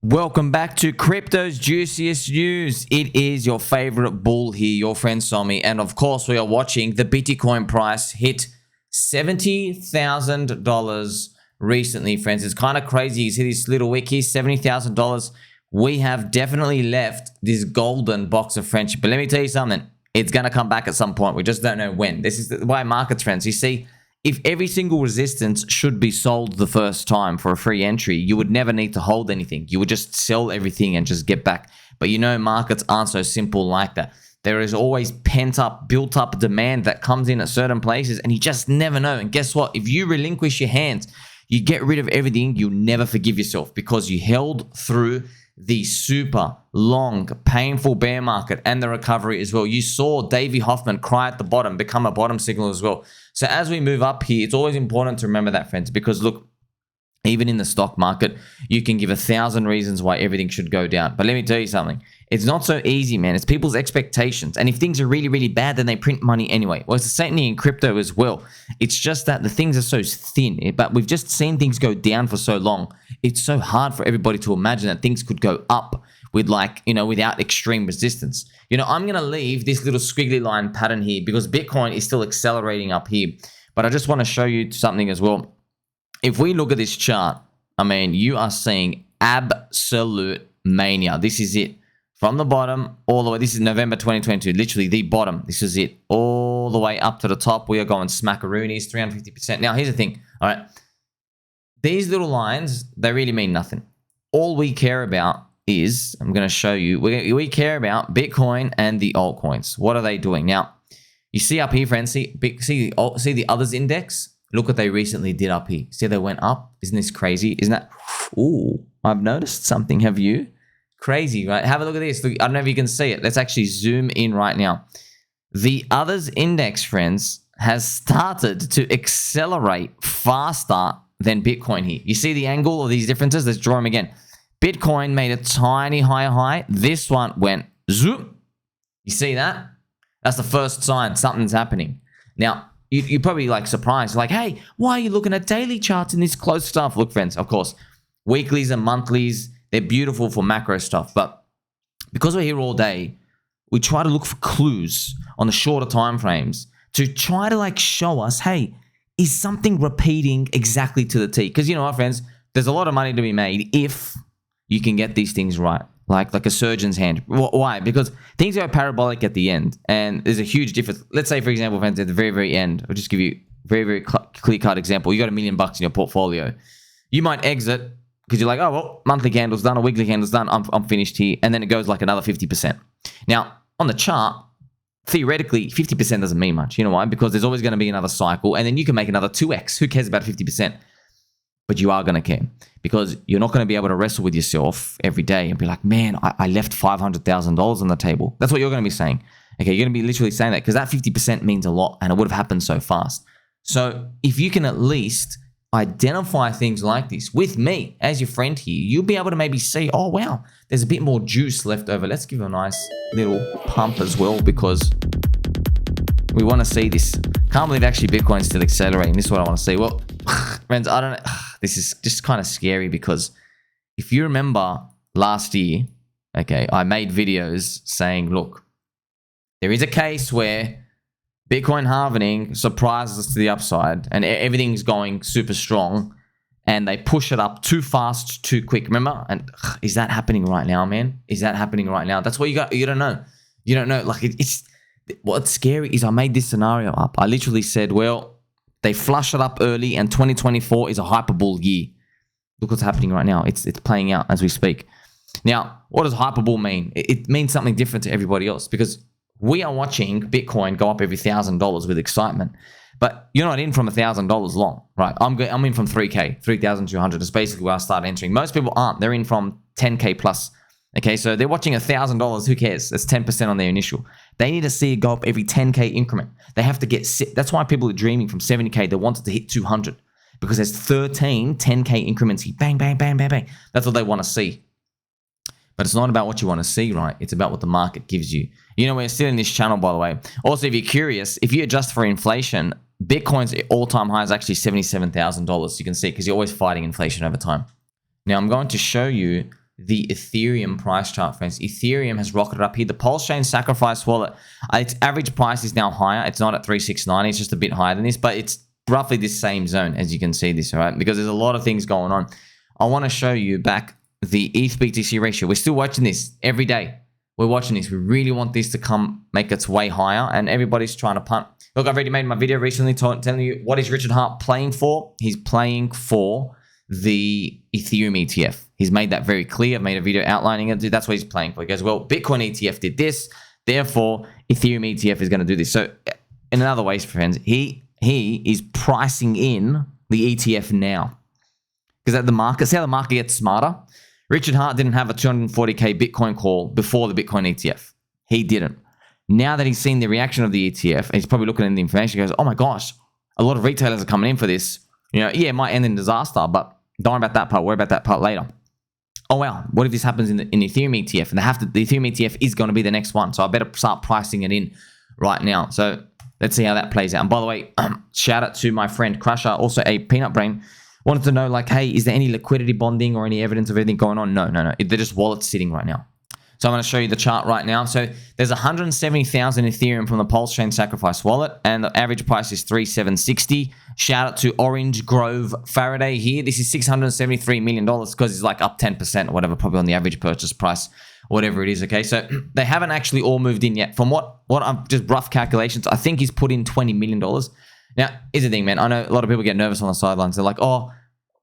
Welcome back to Crypto's Juiciest News. It is your favorite bull here, your friend Somi. And of course, we are watching the Bitcoin price hit $70,000 recently, friends. It's kind of crazy. You see this little wick here, $70,000. We have definitely left this golden box of friendship. But let me tell you something. It's going to come back at some point. We just don't know when. This is why markets, friends. You see, if every single resistance should be sold the first time for a free entry, you would never need to hold anything. You would just sell everything and just get back. But you know, markets aren't so simple like that. There is always pent up, built up demand that comes in at certain places, and you just never know. And guess what? If you relinquish your hands, you get rid of everything, you'll never forgive yourself because you held through the super long, painful bear market and the recovery as well. You saw Davey Hoffman cry at the bottom, become a bottom signal as well. So as we move up here, it's always important to remember that, friends, because look, even in the stock market, you can give 1,000 reasons why everything should go down. But let me tell you something. It's not so easy, man. It's people's expectations. And if things are really, really bad, then they print money anyway. Well, it's the same thing in crypto as well. It's just that the things are so thin, but we've just seen things go down for so long. It's so hard for everybody to imagine that things could go up with without extreme resistance. I'm going to leave this little squiggly line pattern here because Bitcoin is still accelerating up here. But I just want to show you something as well. If we look at this chart, I mean, you are seeing absolute mania. This is it. From the bottom all the way. This is November 2022. Literally the bottom. This is it. All the way up to the top. We are going smackaroonies, 350%. Now, here's the thing. All right. These little lines, they really mean nothing. All we care about is, I'm going to show you, we care about Bitcoin and the altcoins. What are they doing? Now, you see up here, friends, see the others index? Look what they recently did up here. See, they went up. Isn't this crazy? Isn't that? Ooh, I've noticed something. Have you? Crazy, right? Have a look at this. Look, I don't know if you can see it. Let's actually zoom in right now. The others index, friends, has started to accelerate faster than Bitcoin here. You see the angle of these differences? Let's draw them again. Bitcoin made a tiny higher high. This one went zoom. You see that? That's the first sign something's happening. Now, you're probably like surprised. Like, hey, why are you looking at daily charts in this close stuff? Look, friends, of course, weeklies and monthlies, they're beautiful for macro stuff. But because we're here all day, we try to look for clues on the shorter time frames to try to show us, hey, is something repeating exactly to the T? Because you know what, friends, there's a lot of money to be made if you can get these things right. Like a surgeon's hand. Why? Because things go parabolic at the end, and there's a huge difference. Let's say, for example, friends, at the very, very end, I'll just give you a very, very clear-cut example. You got $1 million in your portfolio. You might exit because you're like, oh, well, monthly candle's done, a weekly candle's done, I'm finished here, and then it goes like another 50%. Now, on the chart, theoretically, 50% doesn't mean much. You know why? Because there's always going to be another cycle, and then you can make another 2x. Who cares about 50%? But you are going to care because you're not going to be able to wrestle with yourself every day and be like, man, I left $500,000 on the table. That's what you're going to be saying. Okay, you're going to be literally saying that because that 50% means a lot and it would have happened so fast. So if you can at least identify things like this with me as your friend here, you'll be able to maybe see, oh, wow, there's a bit more juice left over. Let's give it a nice little pump as well because we want to see this. Can't believe actually Bitcoin's still accelerating. This is what I want to see. Well, friends, I don't know. This is just kind of scary because if you remember last year, okay, I made videos saying, look, there is a case where Bitcoin halvening surprises us to the upside and everything's going super strong and they push it up too fast, too quick. Remember? And is that happening right now, man? Is that happening right now? That's what you got. You don't know. You don't know. Like it's what's scary is I made this scenario up. I literally said, well, they flush it up early and 2024 is a hyperbull year. Look what's happening right now. It's playing out as we speak. Now, what does hyperbull mean? It means something different to everybody else because we are watching Bitcoin go up every $1,000 with excitement. But you're not in from $1,000 long, right? I'm in from 3K, 3,200 is basically where I start entering. Most people aren't. They're in from 10K plus. Okay, so they're watching $1,000. Who cares? That's 10% on their initial. They need to see it go up every 10K increment. They have to get set. That's why people are dreaming from 70K. They wanted to hit 200 because there's 13 10K increments here. Bang, bang, bang, bang, bang. That's what they want to see. But it's not about what you want to see, right? It's about what the market gives you. You know, we're still in this channel, by the way. Also, if you're curious, if you adjust for inflation, Bitcoin's all-time high is actually $77,000. You can see because you're always fighting inflation over time. Now, I'm going to show you the Ethereum price chart, friends. Ethereum has rocketed up here. The PulseChain sacrifice wallet, its average price is now higher. It's not at 369. It's just a bit higher than this, but it's roughly this same zone, as you can see this, all right? Because there's a lot of things going on. I want to show you back the ETH BTC ratio. We're still watching this every day. We're watching this. We really want this to make its way higher, and everybody's trying to punt. Look, I've already made my video recently telling you what is Richard Hart playing for. He's playing for the Ethereum ETF. He's made that very clear. I've made a video outlining it. That's what he's playing for. He goes, well, Bitcoin ETF did this, therefore Ethereum ETF is going to do this. So in other ways, friends, he is pricing in the ETF now. Because at the market, see how the market gets smarter? Richard Hart didn't have a 240K Bitcoin call before the Bitcoin ETF. He didn't. Now that he's seen the reaction of the ETF, he's probably looking at the information. He goes, oh my gosh, a lot of retailers are coming in for this. You know, yeah, it might end in disaster, but don't worry about that part. Worry about that part later. Oh, wow. What if this happens in the Ethereum ETF? And the Ethereum ETF is going to be the next one. So I better start pricing it in right now. So let's see how that plays out. And by the way, shout out to my friend Crusher, also a peanut brain. Wanted to know, like, hey, is there any liquidity bonding or any evidence of anything going on? No. They're just wallets sitting right now. So I'm going to show you the chart right now. So there's 170,000 Ethereum from the PulseChain sacrifice wallet, and the average price is 3,760. Shout out to Orange Grove Faraday here. This is $673 million because it's like up 10% or whatever, probably on the average purchase price, whatever it is. Okay, so they haven't actually all moved in yet. From what I'm just rough calculations, I think he's put in $20 million. Now, here's the thing, man. I know a lot of people get nervous on the sidelines. They're like, oh,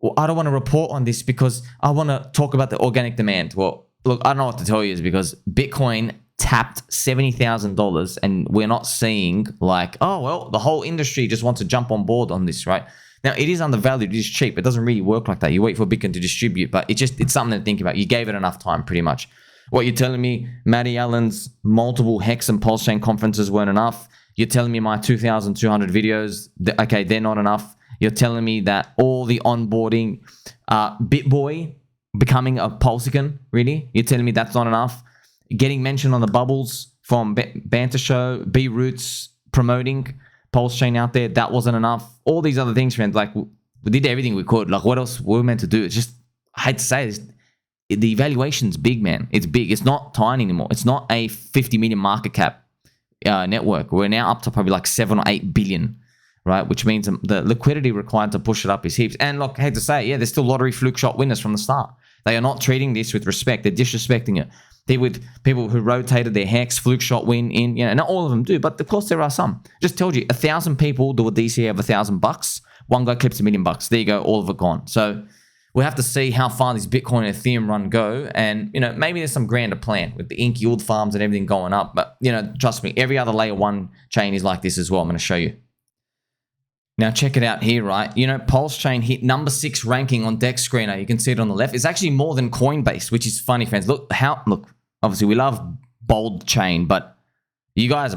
well, I don't want to report on this because I want to talk about the organic demand. Well, look, I don't know what to tell you is because Bitcoin tapped $70,000 and we're not seeing like, oh, well, the whole industry just wants to jump on board on this, right? Now, it is undervalued. It is cheap. It doesn't really work like that. You wait for Bitcoin to distribute, but it's something to think about. You gave it enough time, pretty much. What you're telling me, Matty Allen's multiple HEX and PulseChain conferences weren't enough. You're telling me my 2,200 videos, okay, they're not enough. You're telling me that all the onboarding, BitBoy becoming a Polygon, really? You're telling me that's not enough? Getting mentioned on the bubbles from Banter Show, B-Roots promoting PulseChain out there, that wasn't enough. All these other things, friends, like we did everything we could. Like what else were we meant to do? It's just, I hate to say this, the valuation's big, man. It's big. It's not tiny anymore. It's not a 50 million market cap network. We're now up to probably like 7 or 8 billion, right? Which means the liquidity required to push it up is heaps. And look, I hate to say, yeah, there's still lottery fluke shot winners from the start. They are not treating this with respect. They're disrespecting it. People who rotated their HEX, fluke shot win in, you know, not all of them do, but of course there are some. Just told you, 1,000 people do a DC of $1,000. One guy clips $1 million. There you go, all of it gone. So we'll have to see how far this Bitcoin and Ethereum run go. And, you know, maybe there's some grander plan with the ink yield farms and everything going up. But, you know, trust me, every other layer one chain is like this as well. I'm going to show you. Now, check it out here, right? You know, PulseChain hit number 6 ranking on Dex Screener. You can see it on the left. It's actually more than Coinbase, which is funny, friends. Look, obviously we love bold chain, but you guys,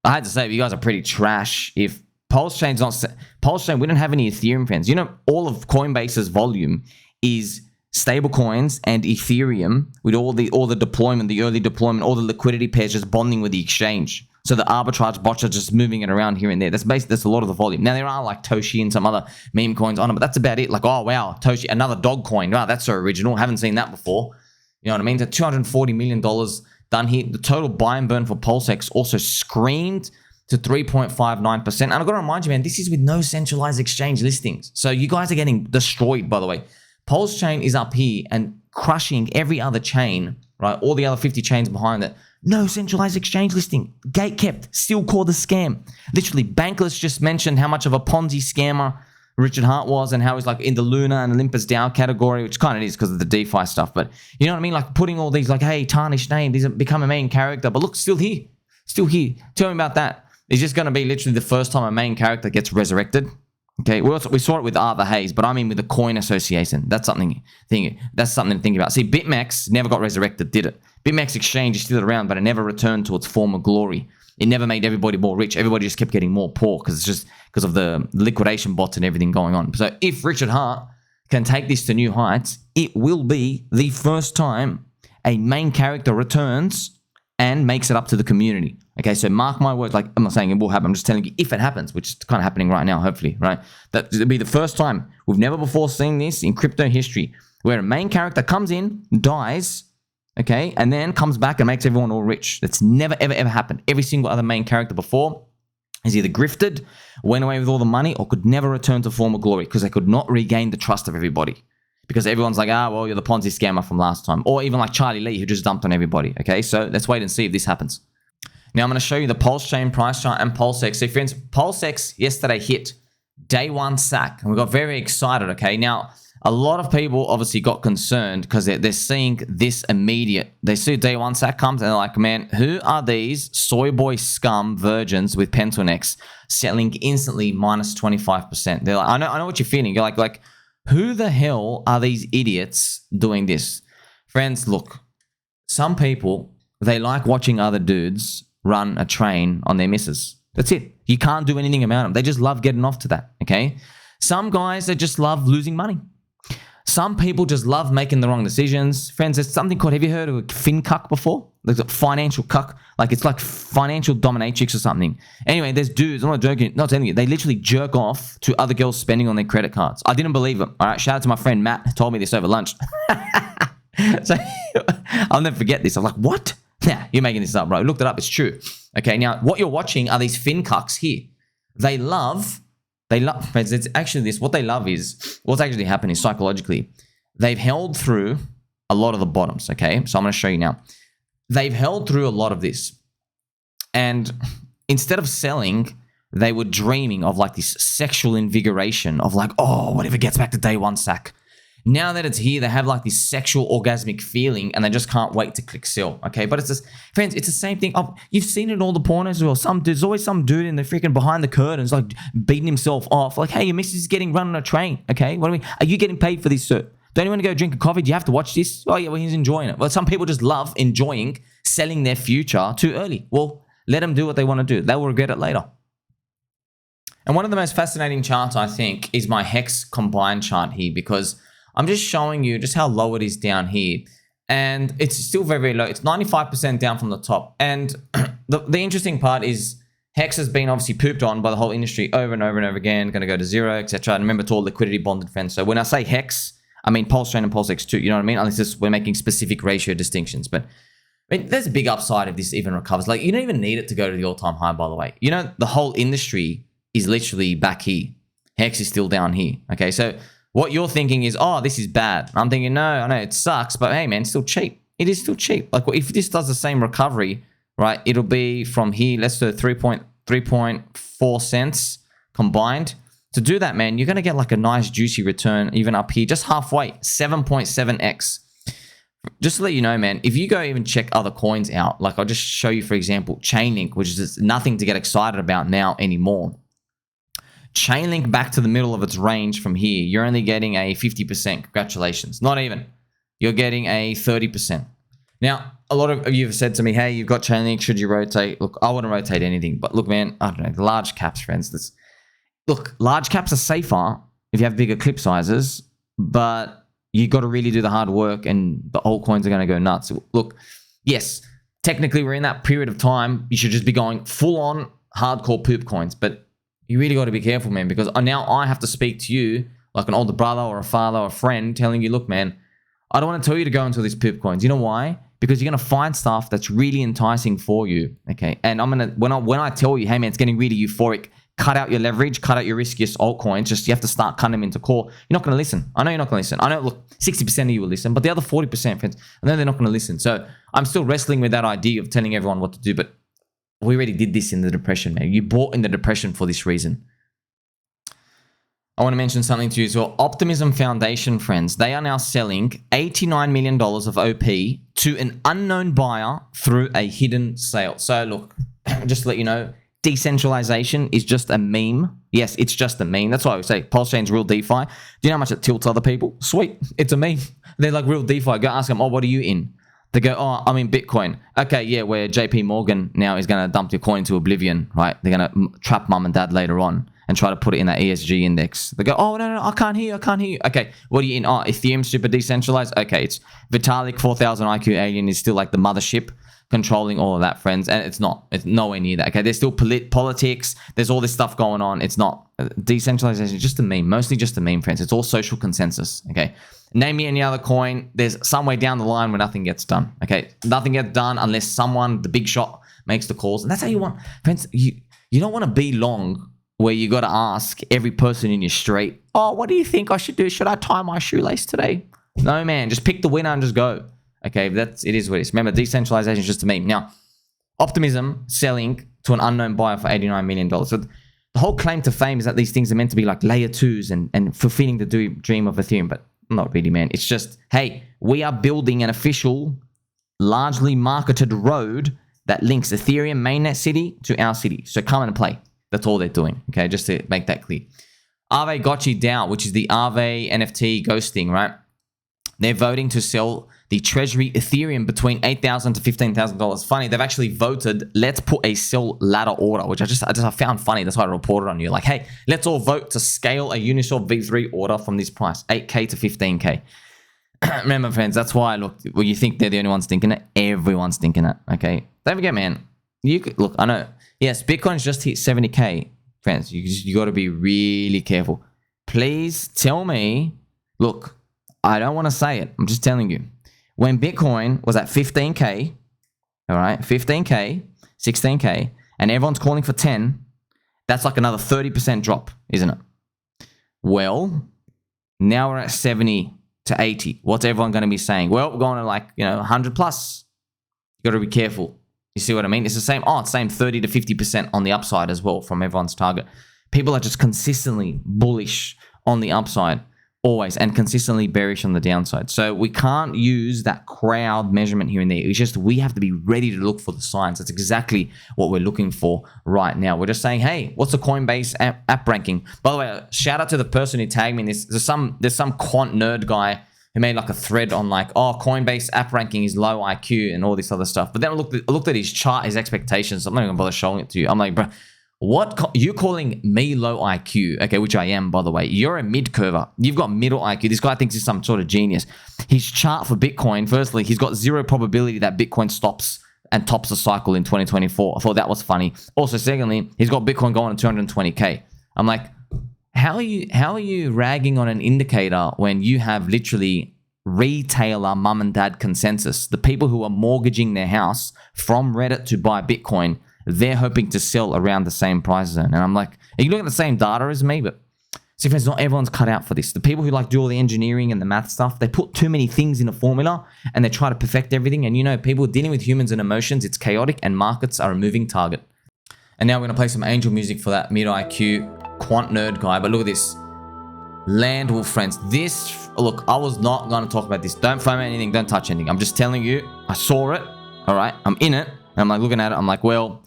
I had to say, you guys are pretty trash. If PulseChain's not, PulseChain, we don't have any Ethereum fans. You know, all of Coinbase's volume is stable coins and Ethereum with all the deployment, the early deployment, all the liquidity pairs just bonding with the exchange. So the arbitrage bots are just moving it around here and there. That's a lot of the volume. Now there are like Toshi and some other meme coins on it, but that's about it. Like, oh wow, Toshi, another dog coin. Wow, that's so original. Haven't seen that before. You know what I mean? So $240 million done here. The total buy and burn for PulseX also screamed to 3.59%. And I've got to remind you, man, this is with no centralized exchange listings. So you guys are getting destroyed, by the way. PulseChain is up here and crushing every other chain, right? All the other 50 chains behind it. No centralized exchange listing. Gate kept. Still called a scam. Literally, Bankless just mentioned how much of a Ponzi scammer Richard Hart was and how he's like in the Luna and Olympus DAO category, which kind of is because of the DeFi stuff. But you know what I mean? Like putting all these like, hey, tarnished name, these have become a main character. But look, still here. Still here. Tell me about that. It's just going to be literally the first time a main character gets resurrected. Okay, we saw it with Arthur Hayes, but I mean with the Coin Association. That's something to think about. See, BitMEX never got resurrected, did it? BitMEX Exchange is still around, but it never returned to its former glory. It never made everybody more rich. Everybody just kept getting more poor because of the liquidation bots and everything going on. So if Richard Hart can take this to new heights, it will be the first time a main character returns and makes it up to the community. Okay, so mark my words. Like, I'm not saying it will happen. I'm just telling you if it happens, which is kind of happening right now, hopefully, right? That it'll be the first time. We've never before seen this in crypto history. where a main character comes in, dies, okay, and then comes back and makes everyone all rich. That's never, ever, ever happened. Every single other main character before is either grifted, went away with all the money, or could never return to former glory because they could not regain the trust of everybody. Because everyone's like, well, you're the Ponzi scammer from last time. Or even like Charlie Lee, who just dumped on everybody, okay? So let's wait and see if this happens. Now I'm going to show you the PulseChain price chart and PulseX. So friends, PulseX yesterday hit day one sack, and we got very excited, okay? Now, a lot of people obviously got concerned because they're seeing this immediate. They see day one sack comes and they're like, man, who are these soy boy scum virgins with Pentanex selling instantly minus 25%? They're like, I know what you're feeling. You're like, who the hell are these idiots doing this? Friends, look, some people, they like watching other dudes run a train on their missus. That's it. You can't do anything about them. They just love getting off to that, okay? Some guys, they just love losing money. Some people just love making the wrong decisions. Friends, there's something called, have you heard of a fin-cuck before? Like a financial cuck. Like it's like financial dominatrix or something. Anyway, there's dudes, I'm not joking, not telling you, they literally jerk off to other girls spending on their credit cards. I didn't believe them. All right, shout out to my friend Matt, who told me this over lunch. So I'll never forget this. I'm like, what? Yeah, you're making this up, bro. Looked it up, it's true. Okay, now what you're watching are these fin-cucks here. They love, friends, it's actually this, what they love is, what's actually happening psychologically, they've held through a lot of the bottoms, okay? So I'm going to show you now. They've held through a lot of this. And instead of selling, they were dreaming of like this sexual invigoration of like, oh, whatever gets back to day one sack. Now that it's here, they have like this sexual orgasmic feeling and they just can't wait to click sell, okay? But it's just, friends, it's the same thing. Oh, you've seen it in all the pornos as well. There's always some dude in the freaking behind the curtains like beating himself off. Like, hey, your missus is getting run on a train, okay? What do we, are you getting paid for this, sir? Don't you want to go drink a coffee? Do you have to watch this? Oh, yeah, well, he's enjoying it. Well, some people just love enjoying selling their future too early. Well, let them do what they want to do. They will regret it later. And one of the most fascinating charts, I think, is my HEX combined chart here because I'm just showing you just how low it is down here. And it's still very, very low. It's 95% down from the top. And the interesting part is HEX has been obviously pooped on by the whole industry over and over and over again, going to go to zero, etc. And remember, it's all liquidity bonded, friends. So when I say HEX, I mean PulseChain and PulseX too, you know what I mean? Unless we're making specific ratio distinctions. But I mean, there's a big upside if this even recovers. Like, you don't even need it to go to the all-time high, by the way. You know, the whole industry is literally back here. HEX is still down here, okay? So what you're thinking is, oh, this is bad. I'm thinking, no, I know it sucks, but hey, man, it's still cheap. It is still cheap. Like, if this does the same recovery, right, it'll be from here, let's do 3.4 cents combined. To do that, man, you're going to get like a nice juicy return even up here, just halfway, 7.7x. Just to let you know, man, if you go even check other coins out, like I'll just show you, for example, Chainlink, which is nothing to get excited about now anymore. Chainlink back to the middle of its range from here, you're only getting a 50%. Congratulations. Not even. You're getting a 30%. Now, a lot of you have said to me, hey, you've got Chainlink, should you rotate? Look, I wouldn't rotate anything. But look, man, I don't know, the large caps, friends. Look, large caps are safer if you have bigger clip sizes, but you got to really do the hard work and the altcoins are going to go nuts. Look, yes, technically we're in that period of time. You should just be going full on hardcore poop coins, but you really got to be careful, man, because now I have to speak to you like an older brother or a father or a friend telling you, look, man, I don't want to tell you to go into these poop coins. You know why? Because you're going to find stuff that's really enticing for you, okay? And I'm going to, when I tell you, hey, man, it's getting really euphoric, cut out your leverage, cut out your riskiest altcoins, just you have to start cutting them into core. You're not going to listen. I know you're not going to listen. I know, look, 60% of you will listen, but the other 40%, friends, I know they're not going to listen. So I'm still wrestling with that idea of telling everyone what to do, but we already did this in the depression, man. You bought in the depression for this reason. I want to mention something to you as well. Optimism Foundation, friends, they are now selling $89 million of OP to an unknown buyer through a hidden sale. So look, just to let you know, decentralization is just a meme. Yes, it's just a meme. That's why I would say PulseChain's real DeFi. Do you know how much it tilts other people? Sweet. It's a meme. They're like real DeFi. Go ask them, oh, what are you in? They go, oh, I'm in Bitcoin. Okay, yeah, where JP Morgan now is going to dump your coin into oblivion, right? They're going to trap mum and dad later on and try to put it in that ESG index. They go, oh, no, I can't hear you. Okay, what are you in? Oh, Ethereum super decentralized? Okay, it's Vitalik 4000 IQ alien is still like the mothership controlling all of that, friends. And it's not. It's nowhere near that. Okay, there's still politics. There's all this stuff going on. It's not Decentralization is just a meme, mostly just a meme, friends. It's all social consensus, okay? Name me any other coin. There's somewhere down the line where nothing gets done, okay? Nothing gets done unless someone, the big shot, makes the calls. And that's how you want, friends. You don't want to be long where you got to ask every person in your street, oh, what do you think I should do? Should I tie my shoelace today? No, man. Just pick the winner and just go. Okay, it is what it is. Remember, decentralization is just a meme. Now, Optimism selling to an unknown buyer for $89 million. So the whole claim to fame is that these things are meant to be like layer twos and fulfilling the dream of Ethereum, but not really, man. It's just, hey, we are building an official, largely marketed road that links Ethereum mainnet city to our city. So come and play. That's all they're doing, okay? Just to make that clear. Aavegotchi DAO, which is the Aave NFT ghosting, right? They're voting to sell the treasury Ethereum between $8,000 to $15,000. Funny, they've actually voted, let's put a sell ladder order, which I found funny. That's why I reported on you. Like, hey, let's all vote to scale a Uniswap V3 order from this price, 8K to 15K. Remember, friends, that's why, look, well, you think they're the only ones thinking it. Everyone's thinking it, okay? Don't forget, man. Look, I know. Yes, Bitcoin's just hit 70K. Friends, you got to be really careful. Please tell me, look, I don't want to say it. I'm just telling you. When Bitcoin was at 15K, all right, 15K, 16K, and everyone's calling for 10, that's like another 30% drop, isn't it? Well, now we're at 70 to 80. What's everyone going to be saying? Well, we're going to 100 plus. You got to be careful. You see what I mean? It's the same. Oh, it's same 30 to 50% on the upside as well from everyone's target. People are just consistently bullish on the upside. Always, and consistently bearish on the downside. So we can't use that crowd measurement here and there. It's just we have to be ready to look for the signs. That's exactly what we're looking for right now. We're just saying, hey, what's the Coinbase app ranking? By the way, shout out to the person who tagged me in this. There's some quant nerd guy who made like a thread on Coinbase app ranking is low IQ and all this other stuff. But then I looked at his chart, his expectations. I'm not even gonna bother showing it to you. I'm like, bro, what? You're calling me low IQ, okay, which I am, by the way. You're a mid-curver. You've got middle IQ. This guy thinks he's some sort of genius. His chart for Bitcoin, firstly, he's got zero probability that Bitcoin stops and tops the cycle in 2024. I thought that was funny. Also, secondly, he's got Bitcoin going to 220K. I'm like, how are you ragging on an indicator when you have literally retailer mum and dad consensus? The people who are mortgaging their house from Reddit to buy Bitcoin, they're hoping to sell around the same price zone. And I'm like, are you looking at the same data as me? But see, friends, not everyone's cut out for this. The people who do all the engineering and the math stuff, they put too many things in a formula and they try to perfect everything. And people dealing with humans and emotions, it's chaotic and markets are a moving target. And now we're going to play some angel music for that mid-IQ quant nerd guy. But look at this. LandWolf, friends. Look, I was not going to talk about this. Don't foam anything. Don't touch anything. I'm just telling you, I saw it. All right. I'm in it. And I'm like looking at it. I'm like, well,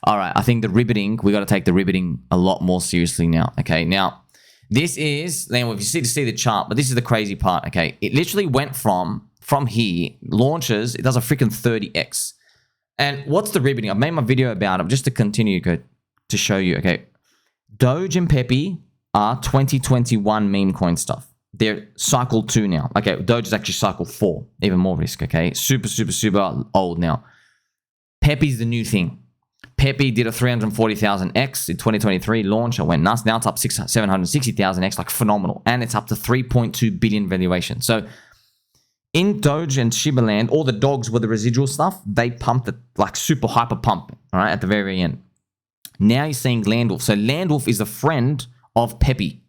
all right. I think the ribbiting, we got to take the ribbiting a lot more seriously now. Okay. Now, this is, LandWolf, you see the chart, but this is the crazy part. Okay. It literally went from here, launches, it does a freaking 30x. And what's the ribbiting? I've made my video about it just to continue to show you. Okay. Doge and Pepe are 2021 meme coin stuff. They're cycle 2 now. Okay. Doge is actually cycle 4, even more risk. Okay. Super, super, super old now. Pepe's the new thing. Pepe did a 340,000x in 2023 launch. It went nuts. Now it's up 760,000x, like phenomenal. And it's up to 3.2 billion valuation. So in Doge and Shiba Land, all the dogs were the residual stuff. They pumped it like super hyper pump, all right, at the very end. Now you're seeing LandWolf. So LandWolf is a friend of Pepe.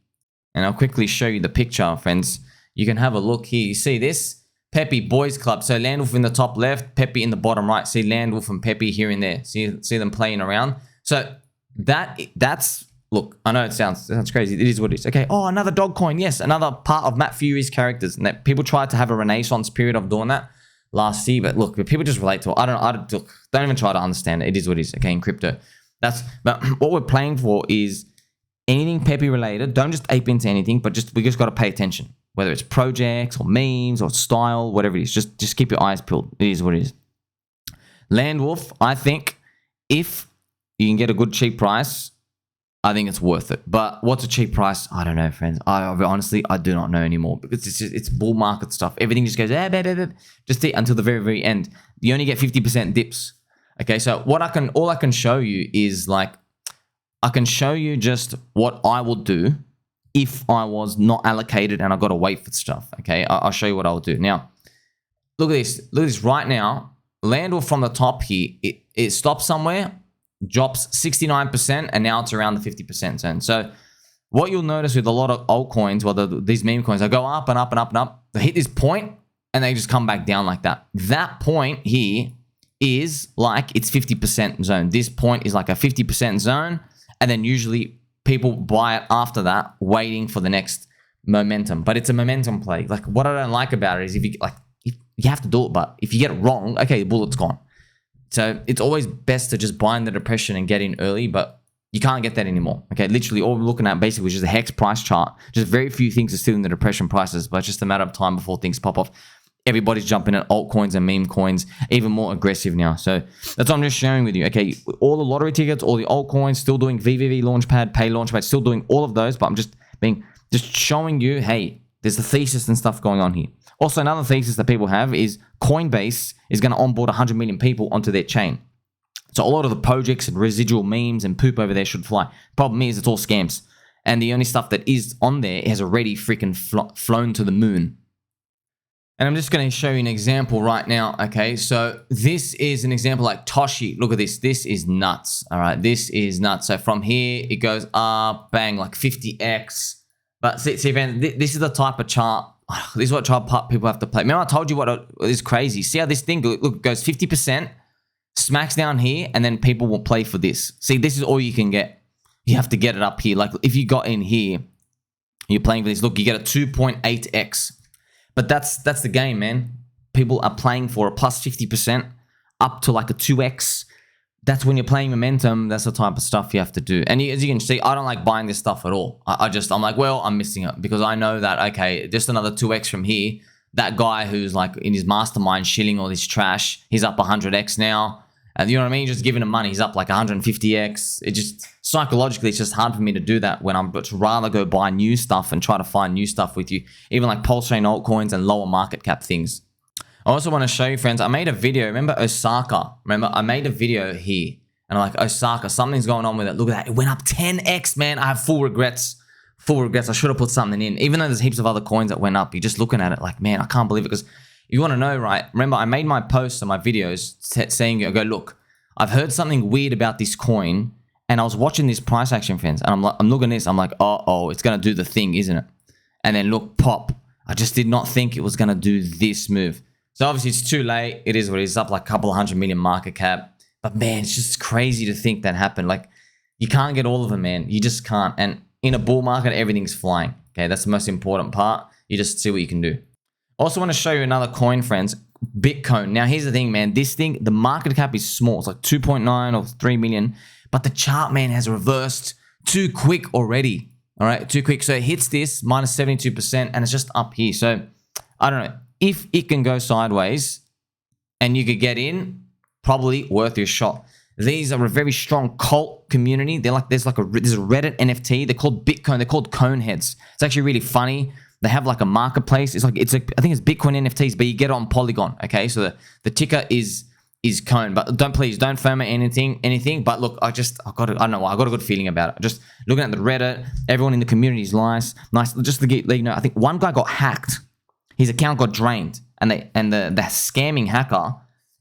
And I'll quickly show you the picture, friends. You can have a look here. You see this? Pepe Boys Club. So LandWolf in the top left, Pepe in the bottom right. See LandWolf and Pepe here and there. See them playing around. So that's look. I know it sounds crazy. It is what it is. Okay. Oh, another dog coin. Yes, another part of Matt Fury's characters. And that people tried to have a renaissance period of doing that last year, but look, people just relate to it. Don't even try to understand it. It is what it is. Okay, in crypto. But what we're playing for is anything Pepe related. Don't just ape into anything, but we just got to pay attention. Whether it's projects or memes or style, whatever it is, just keep your eyes peeled. It is what it is. LandWolf, I think if you can get a good cheap price, I think it's worth it. But what's a cheap price? I don't know, friends. Honestly, I do not know anymore because it's bull market stuff. Everything just goes just until the very, very end. You only get 50% dips. Okay, so all I can show you is like I can show you just what I would do if I was not allocated and I got to wait for stuff. Okay, I'll show you what I'll do. Now, look at this. Look at this right now. LandWolf from the top here, it stops somewhere, drops 69%, and now it's around the 50% zone. So what you'll notice with a lot of altcoins, these meme coins, they go up and up and up and up. They hit this point and they just come back down like that. That point here is like its 50% zone. This point is like a 50% zone. And then usually people buy it after that, waiting for the next momentum. But it's a momentum play. Like what I don't like about it is if you have to do it, but if you get it wrong, okay, the bullet's gone. So it's always best to just buy in the depression and get in early, but you can't get that anymore. Okay, literally all we're looking at basically is just a HEX price chart. Just very few things are still in the depression prices, but it's just a matter of time before things pop off. Everybody's jumping at altcoins and meme coins, even more aggressive now. So that's what I'm just sharing with you. Okay, all the lottery tickets, all the altcoins, still doing VVV Launchpad, Pay Launchpad, still doing all of those, but I'm just showing you, hey, there's a thesis and stuff going on here. Also, another thesis that people have is Coinbase is going to onboard 100 million people onto their chain. So a lot of the projects and residual memes and poop over there should fly. Problem is, it's all scams. And the only stuff that is on there has already freaking flown to the moon. And I'm just going to show you an example right now. Okay, so this is an example like Toshi. Look at this. This is nuts. All right, this is nuts. So from here, it goes up, bang, like 50x. But see, man, this is the type of chart. This is what chart people have to play. Remember I told you what is crazy. See how this thing look goes 50%, smacks down here, and then people will play for this. See, this is all you can get. You have to get it up here. Like if you got in here, you're playing for this. Look, you get a 2.8x. But that's the game, man. People are playing for a plus 50% up to like a 2x. That's when you're playing momentum. That's the type of stuff you have to do. And as you can see, I don't like buying this stuff at all. I'm like, well, I'm missing it because I know that, okay, just another 2x from here. That guy who's like in his mastermind shilling all this trash, he's up 100x now. And you know what I mean? Just giving him money. He's up like 150x. It just, psychologically, it's just hard for me to do that when I'm but rather go buy new stuff and try to find new stuff with you. Even like PulseChain altcoins and lower market cap things. I also want to show you, friends, I made a video. Remember Osaka? Remember, I made a video here. And I'm like, Osaka, something's going on with it. Look at that. It went up 10x, man. I have full regrets. Full regrets. I should have put something in. Even though there's heaps of other coins that went up, you're just looking at it like, man, I can't believe it. Because you want to know, right? Remember, I made my posts and my videos saying, I go, look, I've heard something weird about this coin. And I was watching this price action, friends. And I'm looking at this. I'm like, oh, it's going to do the thing, isn't it? And then look, pop. I just did not think it was going to do this move. So obviously it's too late. It is what it is. Up like a couple of 100 million market cap. But man, it's just crazy to think that happened. Like you can't get all of them, man. You just can't. And in a bull market, everything's flying. Okay, that's the most important part. You just see what you can do. Also want to show you another coin, friends. BitCONE. Now here's the thing, man. This thing, the market cap is small. It's like 2.9 or 3 million. But the chart, man, has reversed too quick already. All right, too quick. So it hits this minus 72% and it's just up here. So I don't know. If it can go sideways and you could get in, probably worth your shot. These are a very strong cult community. There's a Reddit NFT. They're called BitCONE. They're called cone heads. It's actually really funny. They have like a marketplace. I think it's Bitcoin NFTs, but you get it on Polygon. Okay, so the ticker is cone. But don't FOMO anything. But look, I don't know why. I got a good feeling about it. Just looking at the Reddit, everyone in the community is nice. Just to let you know, I think one guy got hacked. His account got drained, and the scamming hacker,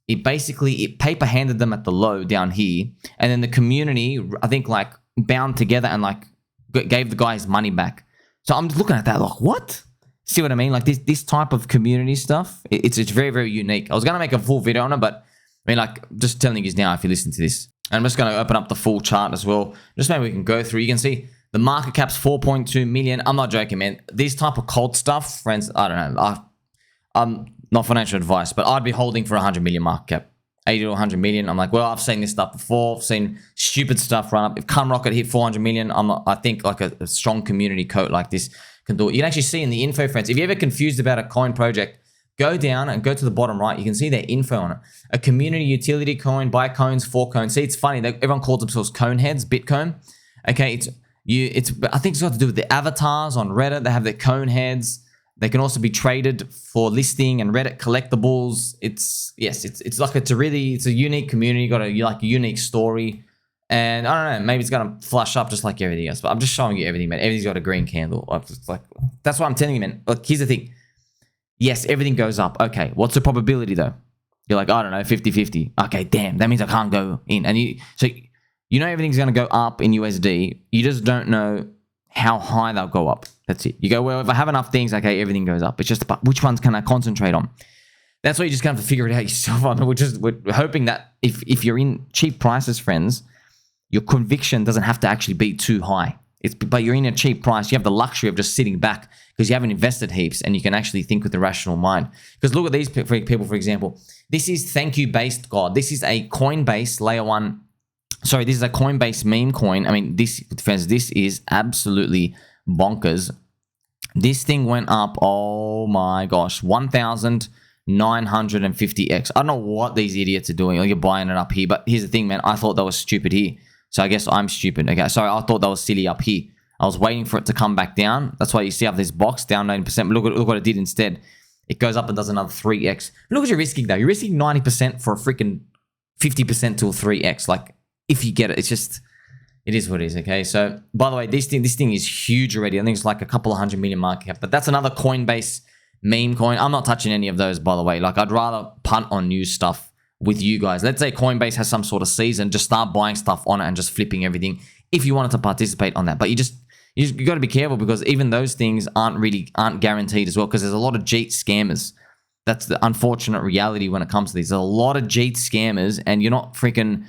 it paper handed them at the low down here, and then the community, I think, like bound together and like gave the guy his money back. So I'm looking at that like, what? See what I mean? Like this type of community stuff, it's very, very unique. I was gonna make a full video on it, but I mean, like just telling you now if you listen to this. And I'm just gonna open up the full chart as well. Just maybe we can go through. You can see. The market cap's 4.2 million. I'm not joking, man. These type of cold stuff, friends, I don't know. I'm not financial advice, but I'd be holding for 100 million market cap. 80 to 100 million. I'm like, well, I've seen this stuff before. I've seen stupid stuff run up. If Rocket hit 400 million, I think like a strong community code like this can do it. You can actually see in the info, friends. If you're ever confused about a coin project, go down and go to the bottom right. You can see their info on it. A community utility coin, buy cones, for cones. See, it's funny. Everyone calls themselves cone heads, BitCONE. Okay, I think it's got to do with the avatars on Reddit. They have their cone heads. They can also be traded for listing and Reddit collectibles. It's a unique community. Got a unique story. And I don't know, maybe it's going to flush up just like everything else. But I'm just showing you everything, man. Everything's got a green candle. It's like, that's what I'm telling you, man. Look, here's the thing. Yes, everything goes up. Okay, what's the probability though? You're like, I don't know, 50-50. Okay, damn, that means I can't go in. And you know everything's going to go up in USD. You just don't know how high they'll go up. That's it. You go, well, if I have enough things, okay, everything goes up. It's just about which ones can I concentrate on? That's why you just kind of have to figure it out yourself. We're hoping that if you're in cheap prices, friends, your conviction doesn't have to actually be too high. But you're in a cheap price. You have the luxury of just sitting back because you haven't invested heaps and you can actually think with a rational mind. Because look at these people, for example. This is thank you based God. This is a Coinbase layer one. Sorry, this is a Coinbase meme coin. I mean, this, friends, this is absolutely bonkers. This thing went up, oh my gosh, 1,950x. I don't know what these idiots are doing. You're buying it up here. But here's the thing, man. I thought that was stupid here. So I guess I'm stupid. Okay, sorry, I thought that was silly up here. I was waiting for it to come back down. That's why you see I have this box down 90%. But look what it did instead. It goes up and does another 3x. Look what you're risking though. You're risking 90% for a freaking 50% to a 3x. Like, if you get it, it's just, it is what it is, okay? So, by the way, this thing is huge already. I think it's like a couple of 100 million market cap. But that's another Coinbase meme coin. I'm not touching any of those, by the way. Like, I'd rather punt on new stuff with you guys. Let's say Coinbase has some sort of season, just start buying stuff on it and just flipping everything if you wanted to participate on that. But you got to be careful because even those things aren't guaranteed as well, because there's a lot of cheat scammers. That's the unfortunate reality when it comes to these. There's a lot of cheat scammers, and you're not freaking,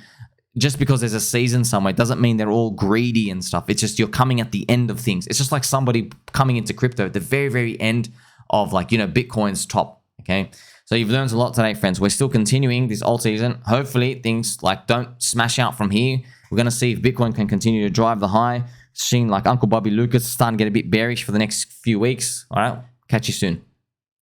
just because there's a season somewhere doesn't mean they're all greedy and stuff. It's just you're coming at the end of things. It's just like somebody coming into crypto at the very, very end of, like, you know, Bitcoin's top, okay? So you've learned a lot today, friends. We're still continuing this alt season. Hopefully things like don't smash out from here. We're going to see if Bitcoin can continue to drive the high. Seeing like Uncle Bobby Lucas starting to get a bit bearish for the next few weeks. All right, catch you soon.